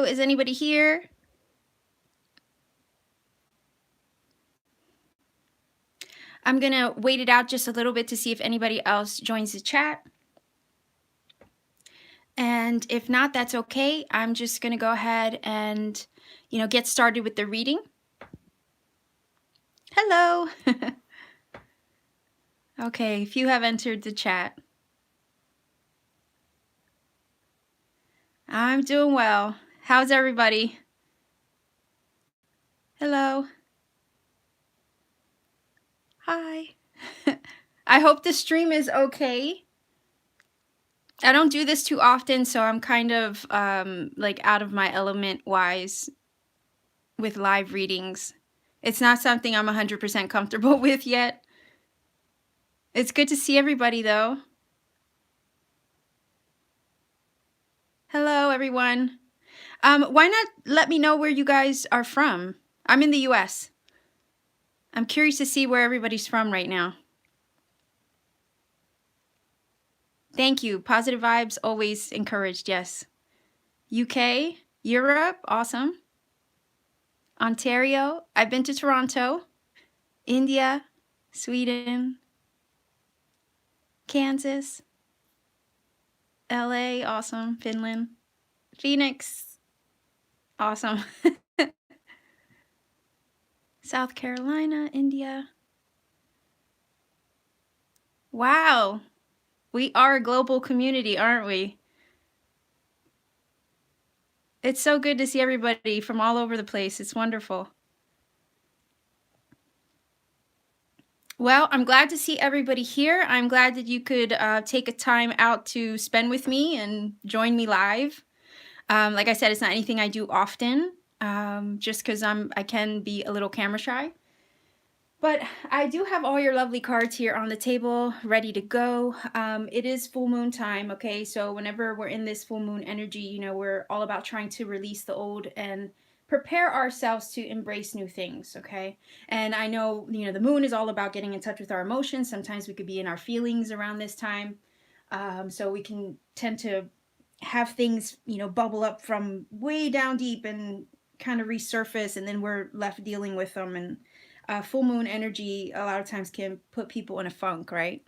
Hello, is anybody here? I'm going to wait it out just a little bit to see if anybody else joins the chat. And if not, that's okay. I'm just going to go ahead and, get started with the reading. Hello. Okay, a few have entered the chat. I'm doing well. How's everybody? Hello. Hi. I hope the stream is okay. I don't do this too often, so I'm kind of like out of my element wise with live readings. It's not something I'm 100% comfortable with yet. It's good to see everybody though. Hello everyone. Why not let me know where you guys are from? I'm in the US. I'm curious to see where everybody's from right now. Thank you. Positive vibes always encouraged, yes. UK, Europe, awesome. Ontario, I've been to Toronto. India, Sweden, Kansas, LA, awesome. Finland, Phoenix, awesome. South Carolina, India. Wow. We are a global community, aren't we? It's so good to see everybody from all over the place. It's wonderful. Well, I'm glad to see everybody here. I'm glad that you could take a time out to spend with me and join me live. Like I said, it's not anything I do often, just because I can be a little camera shy. But I do have all your lovely cards here on the table, ready to go. It is full moon time, okay? So whenever we're in this full moon energy, we're all about trying to release the old and prepare ourselves to embrace new things, okay? And I know, the moon is all about getting in touch with our emotions. Sometimes we could be in our feelings around this time. So we can tend to have things, bubble up from way down deep and kind of resurface, and then we're left dealing with them. And full moon energy a lot of times can put people in a funk, right?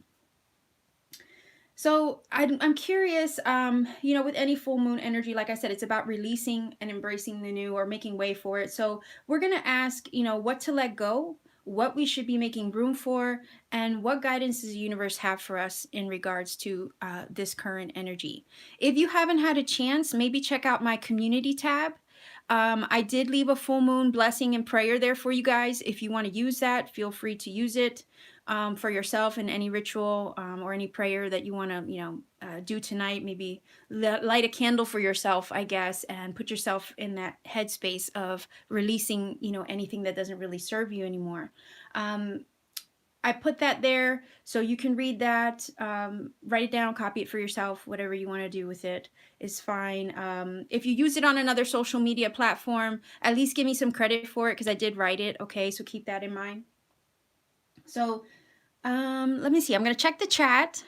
So I'm curious, with any full moon energy, like I said, it's about releasing and embracing the new or making way for it. So we're going to ask, what to let go, what we should be making room for, and what guidance does the universe have for us in regards to this current energy. If you haven't had a chance, maybe check out my community tab. I did leave a full moon blessing and prayer there for you guys. If you want to use that, feel free to use it for yourself in any ritual or any prayer that you want to, do tonight. Maybe light a candle for yourself, I guess, and put yourself in that headspace of releasing, anything that doesn't really serve you anymore. I put that there so you can read that, write it down, copy it for yourself, whatever you want to do with it is fine. If you use it on another social media platform, at least give me some credit for it because I did write it, okay? So keep that in mind. So let me see. I'm going to check the chat.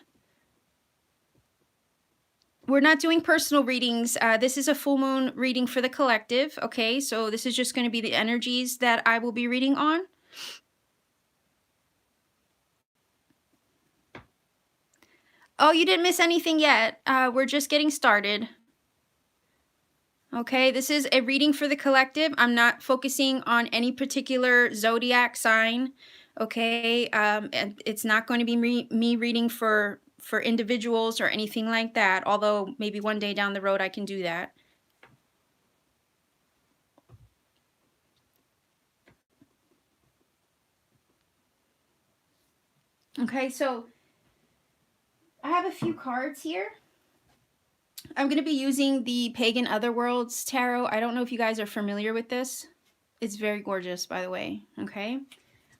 We're not doing personal readings. This is a full moon reading for the collective, okay? So this is just going to be the energies that I will be reading on. Oh, you didn't miss anything yet. We're just getting started. Okay, this is a reading for the collective. I'm not focusing on any particular zodiac sign. Okay, and it's not going to be me reading for individuals or anything like that. Although maybe one day down the road I can do that. Okay, so I have a few cards here. I'm going to be using the Pagan Otherworlds Tarot. I don't know if you guys are familiar with this. It's very gorgeous, by the way. Okay.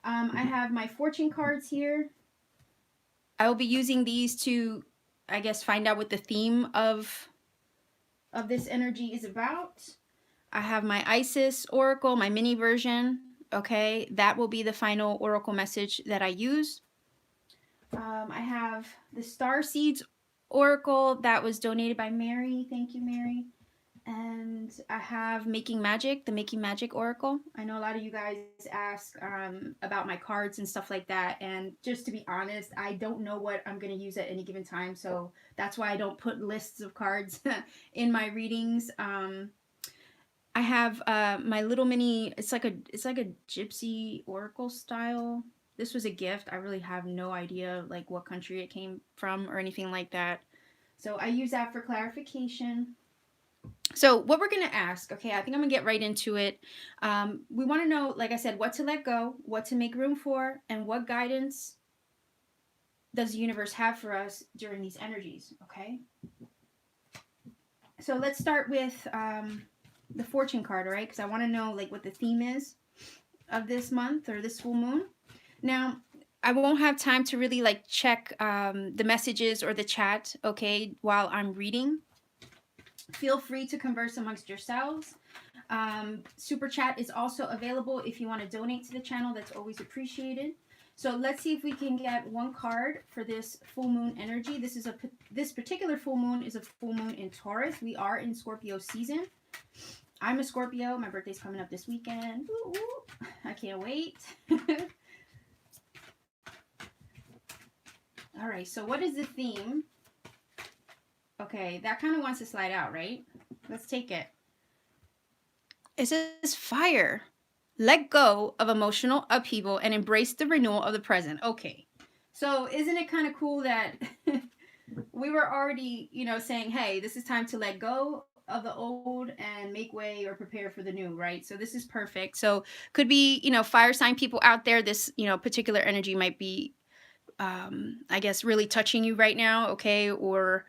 I have my fortune cards here. I will be using these to, I guess, find out what the theme of this energy is about. I have my Isis Oracle, my mini version. Okay, that will be the final Oracle message that I use. I have the Star Seeds Oracle that was donated by Mary. Thank you, Mary. And I have Making Magic, the Making Magic Oracle. I know a lot of you guys ask about my cards and stuff like that. And just to be honest, I don't know what I'm going to use at any given time. So that's why I don't put lists of cards in my readings. I have my little mini. It's like a gypsy oracle style. This was a gift. I really have no idea like what country it came from or anything like that. So I use that for clarification. So what we're going to ask, okay, I think I'm going to get right into it. We want to know, like I said, what to let go, what to make room for, and what guidance does the universe have for us during these energies, okay? So let's start with the fortune card, all right? Because I want to know like what the theme is of this month or this full moon. Now, I won't have time to really like check the messages or the chat, okay, while I'm reading. Feel free to converse amongst yourselves. Super chat is also available if you want to donate to the channel. That's always appreciated. So let's see if we can get one card for this full moon energy. This particular full moon is a full moon in Taurus. We are in Scorpio season. I'm a Scorpio. My birthday's coming up this weekend. Ooh, ooh. I can't wait. All right, so what is the theme? Okay, that kind of wants to slide out, right? Let's take it. It says fire. Let go of emotional upheaval and embrace the renewal of the present. Okay. So isn't it kind of cool that we were already, saying, hey, this is time to let go of the old and make way or prepare for the new, right? So this is perfect. So could be, fire sign people out there, this, particular energy might be I guess really touching you right now, okay? Or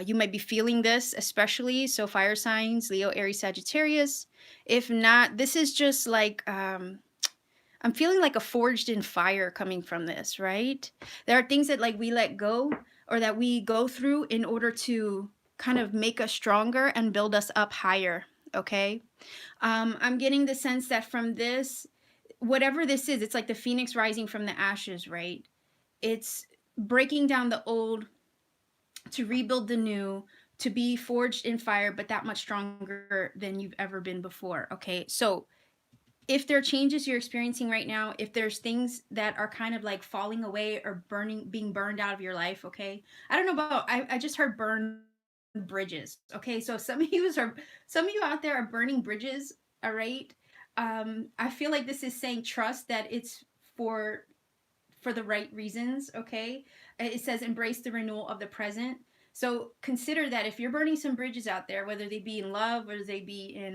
you might be feeling this especially. So fire signs, Leo, Aries, Sagittarius. If not, this is just like I'm feeling like a forged in fire coming from this, right? There are things that like we let go or that we go through in order to kind of make us stronger and build us up higher, okay? I'm getting the sense that from this, whatever this is, it's like the phoenix rising from the ashes, right? It's breaking down the old to rebuild the new, to be forged in fire, but that much stronger than you've ever been before. Okay. So if there are changes you're experiencing right now, if there's things that are kind of like falling away or being burned out of your life, okay. I don't know about, I just heard burn bridges. Okay. So some of you out there are burning bridges. All right. I feel like this is saying trust that it's for the right reasons, okay? It says embrace the renewal of the present. So consider that if you're burning some bridges out there, whether they be in love, whether they be in,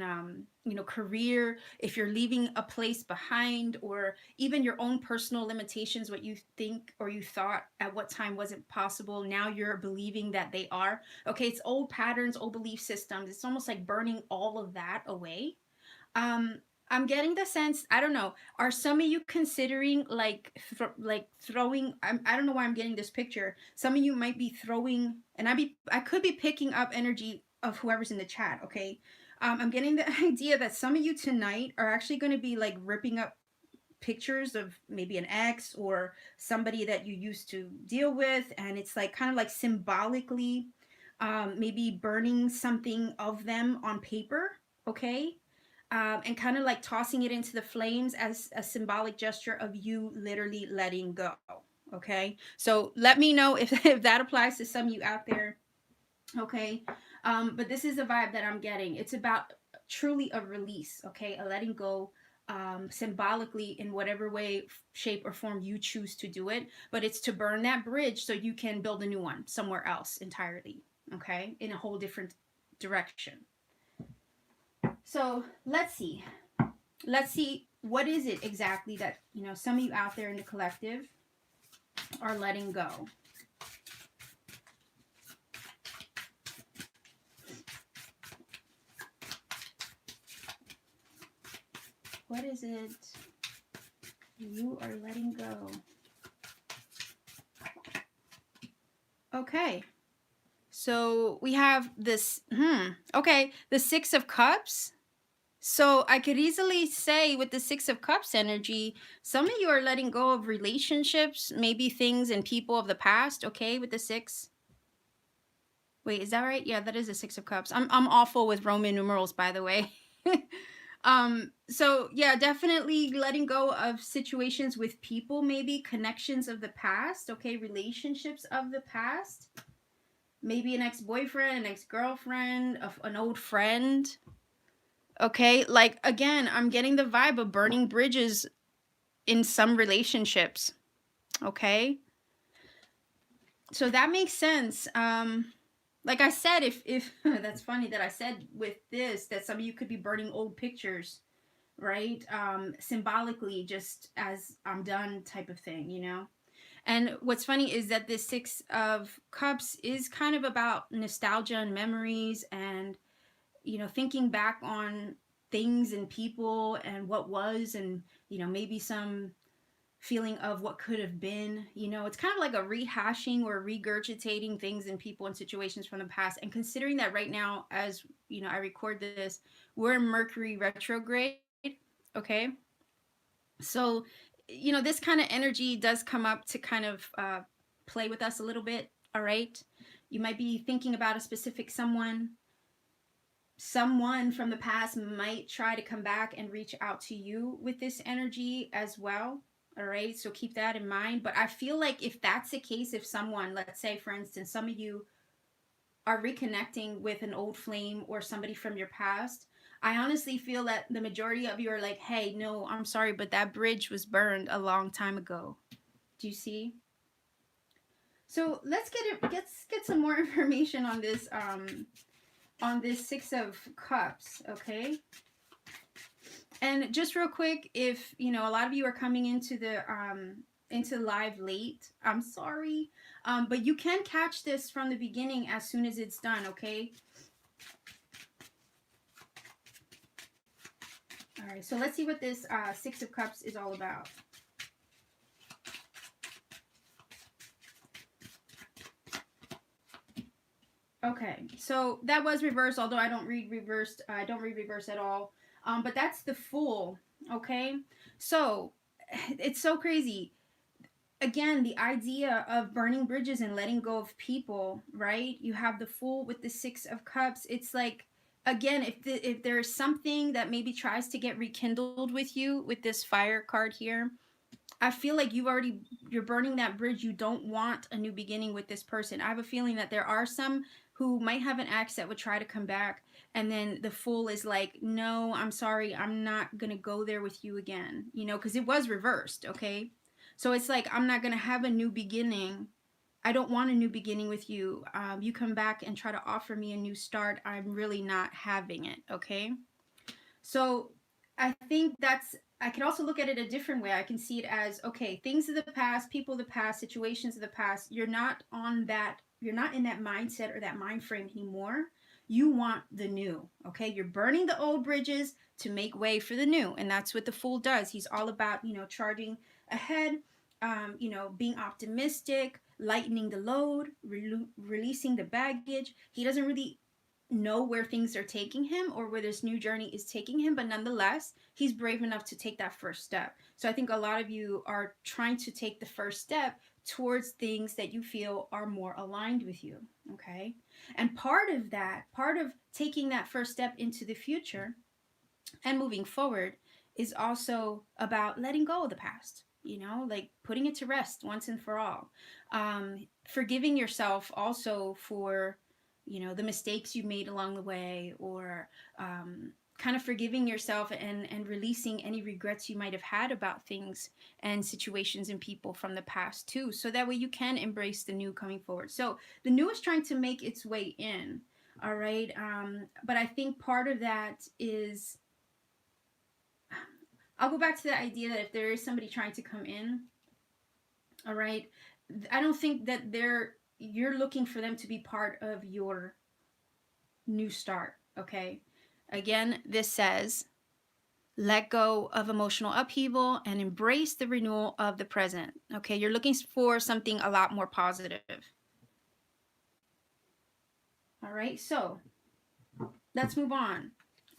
career, if you're leaving a place behind, or even your own personal limitations, what you think or you thought at what time wasn't possible, now you're believing that they are. Okay, it's old patterns, old belief systems. It's almost like burning all of that away. Um, I'm getting the sense, I don't know, are some of you considering like throwing, I don't know why I'm getting this picture. Some of you might be throwing, and I could be picking up energy of whoever's in the chat, okay? I'm getting the idea that some of you tonight are actually going to be like ripping up pictures of maybe an ex or somebody that you used to deal with, and it's like kind of like symbolically maybe burning something of them on paper, okay? And kind of like tossing it into the flames as a symbolic gesture of you literally letting go. Okay. So let me know if that applies to some of you out there. Okay. But this is the vibe that I'm getting. It's about truly a release. Okay. A letting go, symbolically in whatever way, shape, or form you choose to do it. But it's to burn that bridge so you can build a new one somewhere else entirely. Okay. In a whole different direction. So let's see. What is it exactly that, some of you out there in the collective are letting go. What is it you are letting go? Okay. So we have this, okay, the Six of Cups. So I could easily say with the Six of Cups energy, some of you are letting go of relationships, maybe things and people of the past, okay, with the six Wait, is that right? Yeah, that is a 6 of Cups. I'm awful with Roman numerals, by the way. So yeah, definitely letting go of situations with people, maybe connections of the past, okay, relationships of the past. Maybe an ex-boyfriend, an ex-girlfriend, an old friend. Okay, like again, I'm getting the vibe of burning bridges in some relationships. Okay? So that makes sense. Like I said, if that's funny that I said with this that some of you could be burning old pictures, right? Symbolically, just as I'm done type of thing, you know. And what's funny is that this 6 of Cups is kind of about nostalgia and memories, and thinking back on things and people and what was, and maybe some feeling of what could have been. It's kind of like a rehashing or regurgitating things and people and situations from the past. And considering that right now, as I record this, we're in Mercury retrograde. Okay. So, this kind of energy does come up to kind of play with us a little bit. All right. You might be thinking about a specific someone from the past might try to come back and reach out to you with this energy as well. All right, so keep that in mind. But I feel like if that's the case, if someone, let's say for instance, some of you are reconnecting with an old flame or somebody from your past, I honestly feel that the majority of you are like, hey, no, I'm sorry, but that bridge was burned a long time ago. Do you see? So let's get some more information on this 6 of Cups, okay? And just real quick, if a lot of you are coming into live late, I'm sorry, but you can catch this from the beginning as soon as it's done, okay? All right, so let's see what this 6 of Cups is all about. Okay, so that was reversed, although I don't read reversed. I don't read reverse at all. But that's the Fool. Okay, so it's so crazy. Again, the idea of burning bridges and letting go of people, right? You have the Fool with the 6 of Cups. It's like, again, if there's something that maybe tries to get rekindled with you with this Fire card here, I feel like you're burning that bridge. You don't want a new beginning with this person. I have a feeling that there are some who might have an ex that would try to come back, and then the Fool is like, no, I'm sorry, I'm not gonna go there with you again, because it was reversed. Okay, so it's like, I'm not gonna have a new beginning. I don't want a new beginning with you. You come back and try to offer me a new start, I'm really not having it. Okay, so I think I can also look at it a different way. I can see it as, okay, things of the past, people of the past, situations of the past. You're not in that mindset or that mind frame anymore. You want the new, okay? You're burning the old bridges to make way for the new. And that's what the Fool does. He's all about, charging ahead, being optimistic, lightening the load, releasing the baggage. He doesn't really know where things are taking him or where this new journey is taking him, but nonetheless, he's brave enough to take that first step. So I think a lot of you are trying to take the first step towards things that you feel are more aligned with you. Okay, and part of taking that first step into the future and moving forward is also about letting go of the past, like putting it to rest once and for all. Forgiving yourself also for the mistakes you made along the way, or kind of forgiving yourself and releasing any regrets you might have had about things and situations and people from the past too, so that way you can embrace the new coming forward. So the new is trying to make its way in. All right, but I think part of that is, I'll go back to the idea that if there is somebody trying to come in, all right, I don't think that you're looking for them to be part of your new start. Okay, again, this says let go of emotional upheaval and embrace the renewal of the present. Okay, you're looking for something a lot more positive. All right, so let's move on.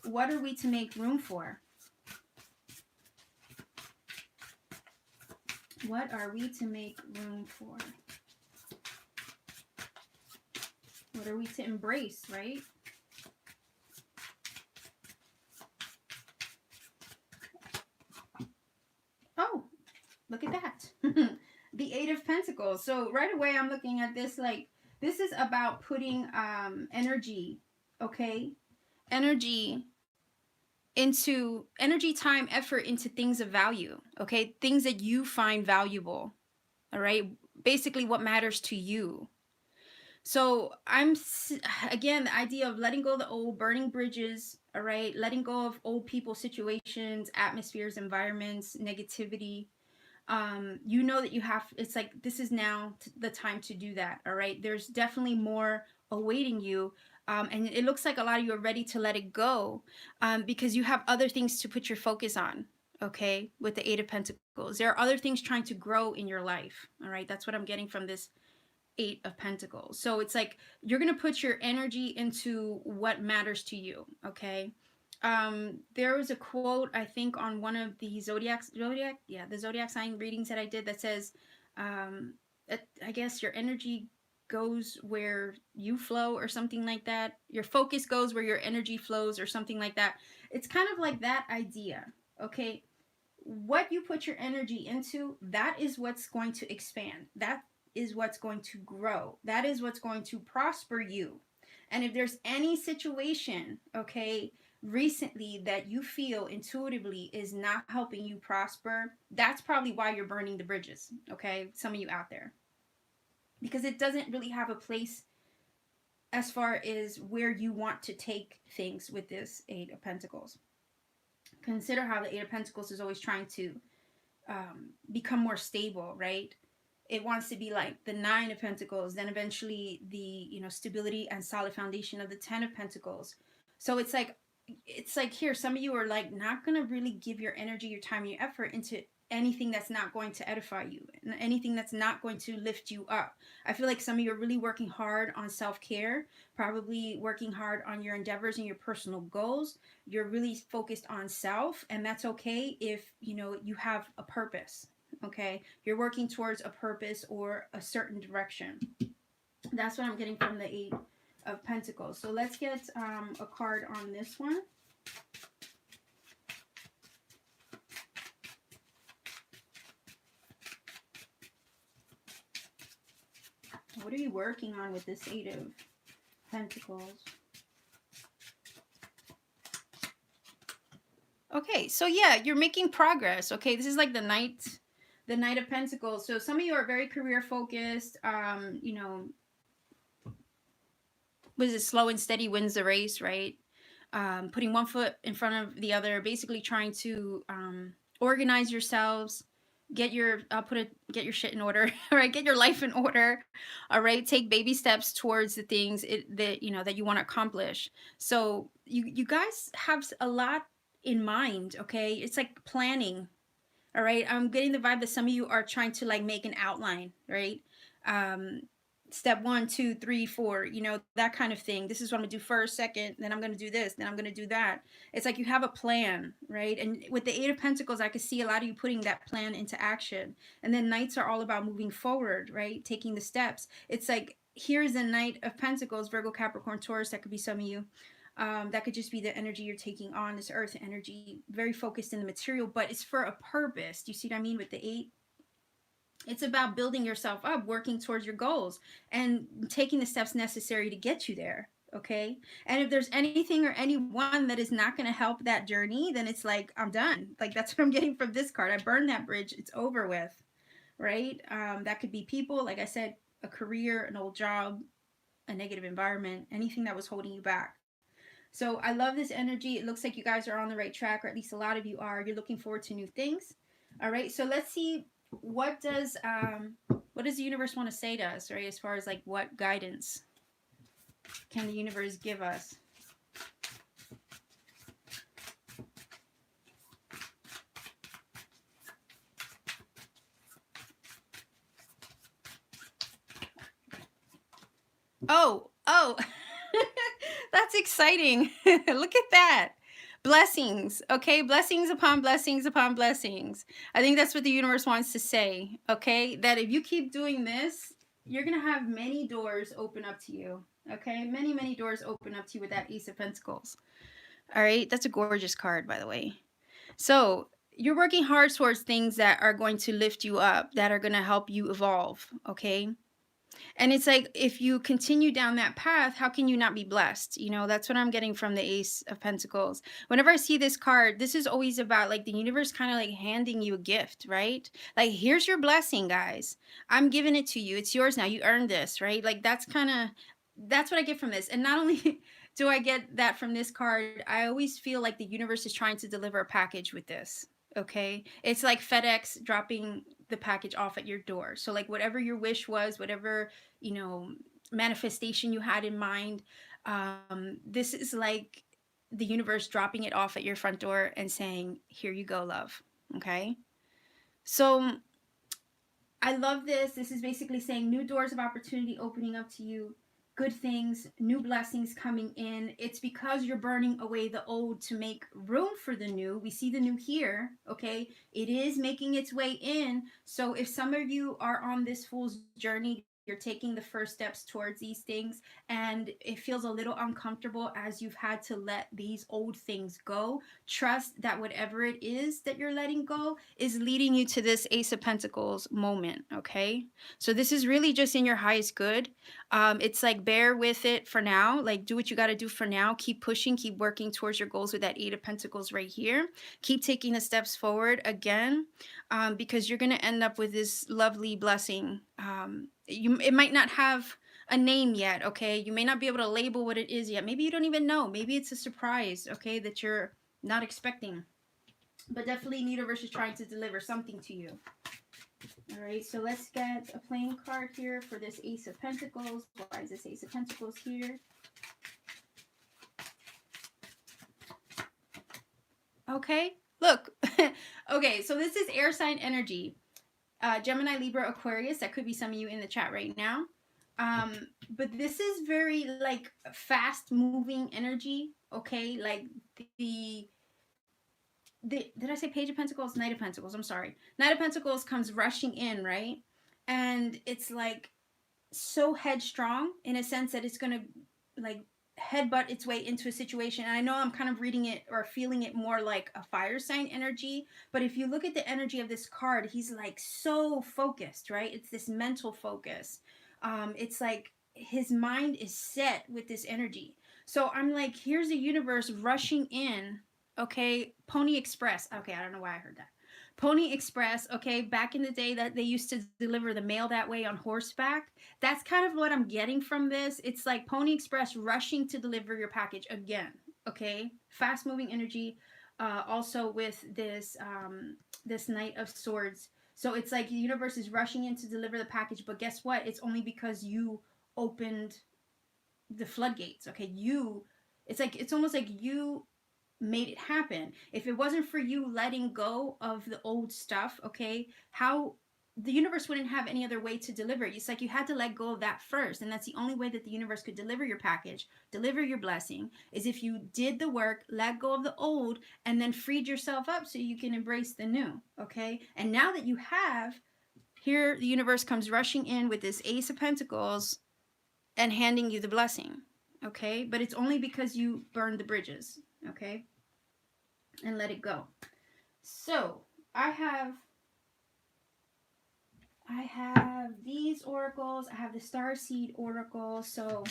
What are we to make room for? What are we to make room for? What are we to embrace, right? Oh, look at that. The Eight of Pentacles. So right away I'm looking at this like, this is about putting energy, okay? Energy into energy, time, effort into things of value, okay? Things that you find valuable, all right? Basically what matters to you. So again, the idea of letting go of the old, burning bridges, all right? Letting go of old people, situations, atmospheres, environments, negativity. You know that you have, it's like, this is now the time to do that, all right? There's definitely more awaiting you. And it looks like a lot of you are ready to let it go, because you have other things to put your focus on, okay? With the Eight of Pentacles. There are other things trying to grow in your life, all right? That's what I'm getting from this Eight of Pentacles. So it's like you're going to put your energy into what matters to you, okay? There was a quote, I think, on one of the the zodiac sign readings that I did that says, I guess your energy goes where you flow, or something like that. Your focus goes where your energy flows, or something like that. It's kind of like that idea, okay? What you put your energy into, that is what's going to expand. That is what's going to grow. That is what's going to prosper you. And if there's any situation, okay, recently that you feel intuitively is not helping you prosper, that's probably why you're burning the bridges, okay? Some of you out there. Because it doesn't really have a place as far as where you want to take things with this Eight of Pentacles. Consider how the Eight of Pentacles is always trying to become more stable, right? It wants to be like the Nine of Pentacles, then eventually the, you know, stability and solid foundation of the Ten of Pentacles. So it's like here, some of you are like not going to really give your energy, your time, your effort into anything that's not going to edify you, anything that's not going to lift you up. I feel like some of you are really working hard on self-care, probably working hard on your endeavors and your personal goals. You're really focused on self, and that's okay if, you know, you have a purpose, okay? You're working towards a purpose or a certain direction. That's what I'm getting from the Eight of Pentacles. So let's get a card on this one. What are you working on with this Eight of Pentacles? Okay, so yeah, you're making progress. Okay, this is like the Knight of Pentacles. So some of you are very career focused. You know, was it slow and steady wins the race, right? Putting one foot in front of the other, basically trying to organize yourselves, get your get your shit in order, all right? Get your life in order, all right? Take baby steps towards the things that you know that you want to accomplish. So you guys have a lot in mind, okay? It's like planning, all right? I'm getting the vibe that some of you are trying to like make an outline, right? Step 1, 2, 3, 4, you know, that kind of thing. This is what I'm gonna do first, second, then I'm gonna do this, then I'm gonna do that. It's like you have a plan, right? And with the Eight of Pentacles, I could see a lot of you putting that plan into action. And then Knights are all about moving forward, right? Taking the steps. It's like, here's a Knight of Pentacles, Virgo, Capricorn, Taurus. That could be some of you. That could just be the energy you're taking on, this earth energy, very focused in the material, but it's for a purpose. Do you see what I mean with the Eight? It's about building yourself up, working towards your goals, and taking the steps necessary to get you there, okay? And if there's anything or anyone that is not going to help that journey, then it's like, I'm done. Like, that's what I'm getting from this card. I burned that bridge. It's over with, right? That could be people, like I said, a career, an old job, a negative environment, anything that was holding you back. So I love this energy. It looks like you guys are on the right track, or at least a lot of you are. You're looking forward to new things. All right, so let's see, what does the universe want to say to us, right? As far as like what guidance can the universe give us? Oh, that's exciting. Look at that. Blessings, okay? Blessings upon blessings upon blessings. I think that's what the universe wants to say, okay? That if you keep doing this, you're going to have many doors open up to you, Okay, many, many doors open up to you with that Ace of Pentacles. All right, that's a gorgeous card, by the way. So you're working hard towards things that are going to lift you up, that are going to help you evolve. Okay. And it's like, if you continue down that path, how can you not be blessed? You know, that's what I'm getting from the Ace of Pentacles. Whenever I see this card, this is always about like the universe kind of like handing you a gift, right? Like, here's your blessing, guys. I'm giving it to you. It's yours now. You earned this, right? Like, that's what I get from this. And not only do I get that from this card, I always feel like the universe is trying to deliver a package with this. Okay. It's like FedEx dropping the package off at your door. So, like, whatever your wish was, whatever, you know, manifestation you had in mind, this is like the universe dropping it off at your front door and saying, here you go, love. Okay. So I love this. This is basically saying new doors of opportunity opening up to you, good things, new blessings coming in. It's because you're burning away the old to make room for the new. We see the new here, okay? It is making its way in. So if some of you are on this fool's journey, you're taking the first steps towards these things, and it feels a little uncomfortable as you've had to let these old things go. Trust that whatever it is that you're letting go is leading you to this Ace of Pentacles moment, okay? So this is really just in your highest good. It's like, bear with it for now. Like, do what you got to do for now. Keep pushing, keep working towards your goals with that Eight of Pentacles right here. Keep taking the steps forward again, because you're going to end up with this lovely blessing. It might not have a name yet, okay? You may not be able to label what it is yet. Maybe you don't even know. Maybe it's a surprise, okay, that you're not expecting. But definitely the universe is trying to deliver something to you. All right, so let's get a plain card here for this Ace of Pentacles. Why is this Ace of Pentacles here? Okay, look. Okay, so this is air sign energy. Gemini, Libra, Aquarius. That could be some of you in the chat right now. But this is very like fast moving energy. Okay, like did I say Page of Pentacles? Knight of Pentacles. I'm sorry. Knight of Pentacles comes rushing in, right? And it's like so headstrong in a sense that it's gonna like headbutt its way into a situation. And I know I'm kind of reading it or feeling it more like a fire sign energy, but if you look at the energy of this card, he's like so focused, right? It's this mental focus. It's like his mind is set with this energy. So I'm like, here's the universe rushing in. Okay, Pony Express. Okay, I don't know why I heard that. Pony Express, okay, back in the day that they used to deliver the mail that way on horseback. That's kind of what I'm getting from this. It's like Pony Express rushing to deliver your package again, okay? Fast moving energy, also with this this Knight of Swords. So it's like the universe is rushing in to deliver the package, but guess what? It's only because you opened the floodgates, okay? It's almost like you made it happen. If it wasn't for you letting go of the old stuff, okay, how the universe wouldn't have any other way to deliver it. It's like you had to let go of that first, and that's the only way that the universe could deliver your package, deliver your blessing, is if you did the work, let go of the old, and then freed yourself up so you can embrace the new, okay? And now that you have, here the universe comes rushing in with this Ace of Pentacles and handing you the blessing, okay? But it's only because you burned the bridges, okay? And let it go. So I have these oracles. I have the Starseed Oracle. So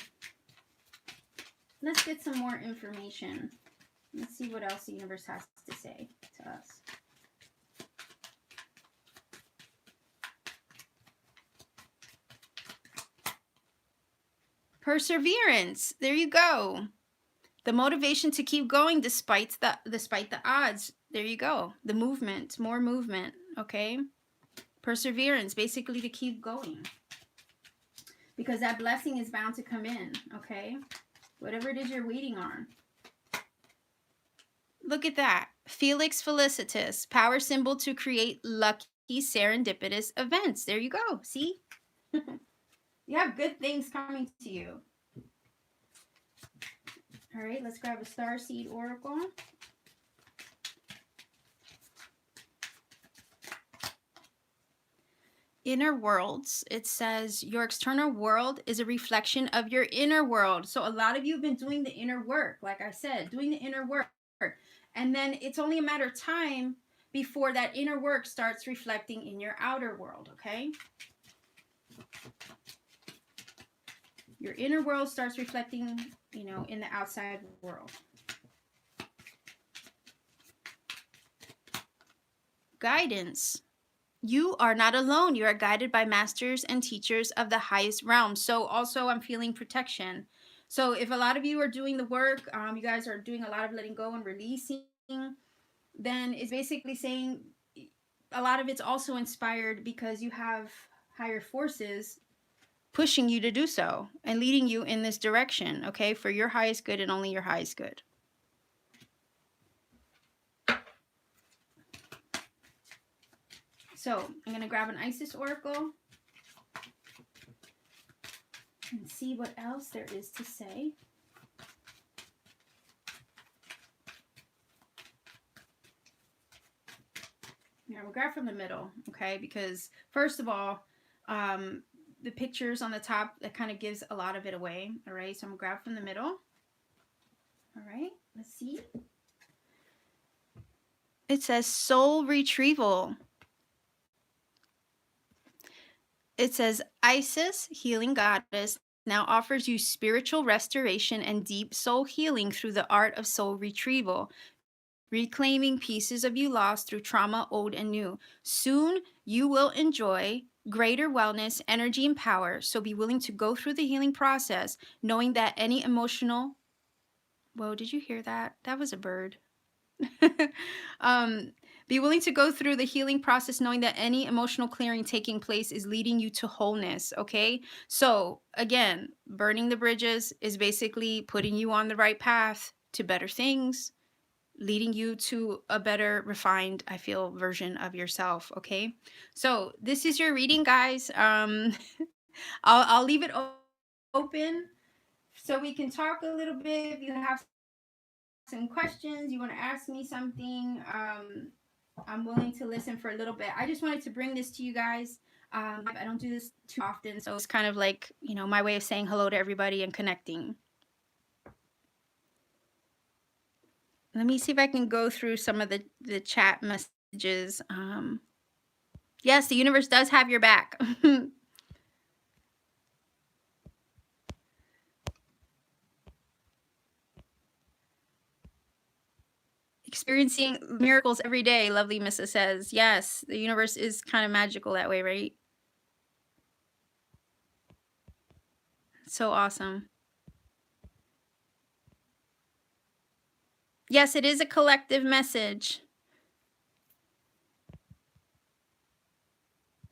let's get some more information. Let's see what else the universe has to say to us. Perseverance. There you go. The motivation to keep going despite the odds. There you go. The movement, more movement, okay? Perseverance, basically to keep going. Because that blessing is bound to come in, okay? Whatever it is you're waiting on. Look at that. Felix Felicitas, power symbol to create lucky serendipitous events. There you go. See? You have good things coming to you. All right, let's grab a Starseed Oracle. Inner worlds. It says your external world is a reflection of your inner world. So a lot of you have been doing the inner work, like I said, doing the inner work. And then it's only a matter of time before that inner work starts reflecting in your outer world, okay? Your inner world starts reflecting, in the outside world. Guidance. You are not alone. You are guided by masters and teachers of the highest realm. So also I'm feeling protection. So if a lot of you are doing the work, you guys are doing a lot of letting go and releasing, then it's basically saying a lot of it's also inspired because you have higher forces pushing you to do so and leading you in this direction, okay, for your highest good and only your highest good. So I'm going to grab an Isis Oracle and see what else there is to say. Yeah, we'll grab from the middle, okay? Because first of all, the pictures on the top, that kind of gives a lot of it away, all right? So I'm going to grab from the middle. All right, let's see. It says soul retrieval. It says Isis, healing goddess, now offers you spiritual restoration and deep soul healing through the art of soul retrieval, reclaiming pieces of you lost through trauma, old and new. Soon you will enjoy greater wellness, energy, and power. So be willing to go through the healing process, knowing that any emotional... Whoa, did you hear that? That was a bird. Be willing to go through the healing process, knowing that any emotional clearing taking place is leading you to wholeness, okay? So again, burning the bridges is basically putting you on the right path to better things, leading you to a better, refined, I feel, version of yourself, okay? So this is your reading, guys. I'll leave it open so we can talk a little bit. If you have some questions, you want to ask me something, I'm willing to listen for a little bit. I just wanted to bring this to you guys. I don't do this too often, so it's kind of like, my way of saying hello to everybody and connecting. Let me see if I can go through some of the chat messages. Yes, the universe does have your back. Experiencing miracles every day, lovely Missa says. Yes, the universe is kind of magical that way, right? So awesome. Yes, it is a collective message.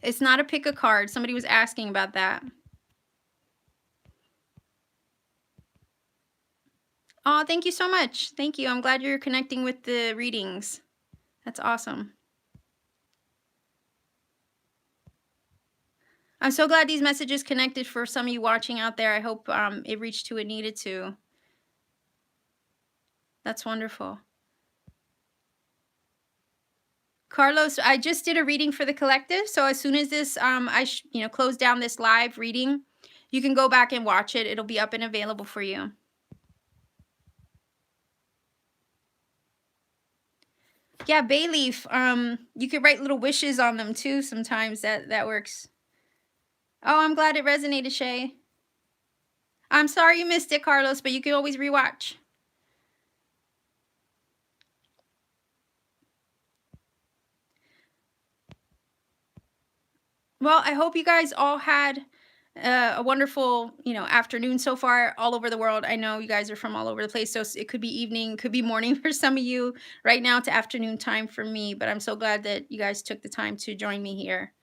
It's not a pick a card. Somebody was asking about that. Oh, thank you so much. Thank you. I'm glad you're connecting with the readings. That's awesome. I'm so glad these messages connected for some of you watching out there. I hope it reached who it needed to. That's wonderful. Carlos, I just did a reading for the collective. So as soon as this, I close down this live reading, you can go back and watch it. It'll be up and available for you. Yeah, bay leaf. You could write little wishes on them too. Sometimes that works. Oh, I'm glad it resonated, Shay. I'm sorry you missed it, Carlos, but you can always rewatch. Well, I hope you guys all had a wonderful, afternoon so far all over the world. I know you guys are from all over the place, so it could be evening, could be morning for some of you. Right now it's afternoon time for me, but I'm so glad that you guys took the time to join me here.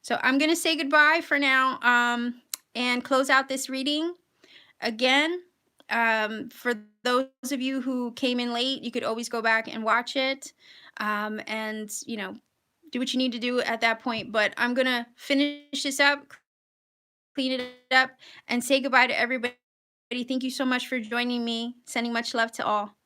So I'm going to say goodbye for now and close out this reading. Again, for those of you who came in late, you could always go back and watch it and, do what you need to do at that point. But I'm going to finish this up, clean it up, and say goodbye to everybody. Thank you so much for joining me. Sending much love to all.